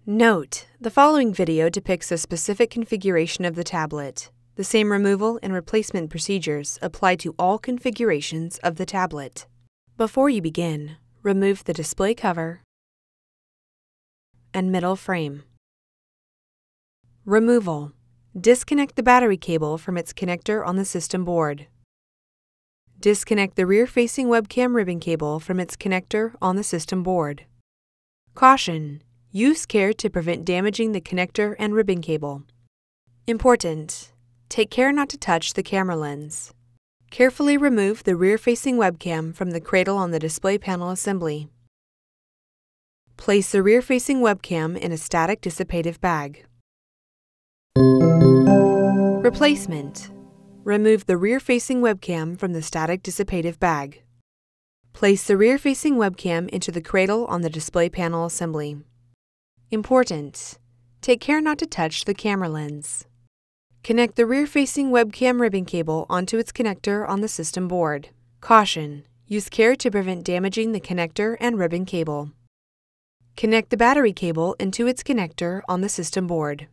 Note: the following video depicts a specific configuration of the tablet. The same removal and replacement procedures apply to all configurations of the tablet. Before you begin, remove the display cover and middle frame. Removal: disconnect the battery cable from its connector on the system board. Disconnect the rear-facing webcam ribbon cable from its connector on the system board. Caution: use care to prevent damaging the connector and ribbon cable. Important: take care not to touch the camera lens. Carefully remove the rear-facing webcam from the cradle on the display panel assembly. Place the rear-facing webcam in a static-dissipative bag. Replacement: remove the rear-facing webcam from the static-dissipative bag. Place the rear-facing webcam into the cradle on the display panel assembly. Important: take care not to touch the camera lens. Connect the rear-facing webcam ribbon cable onto its connector on the system board. Caution: use care to prevent damaging the connector and ribbon cable. Connect the battery cable into its connector on the system board.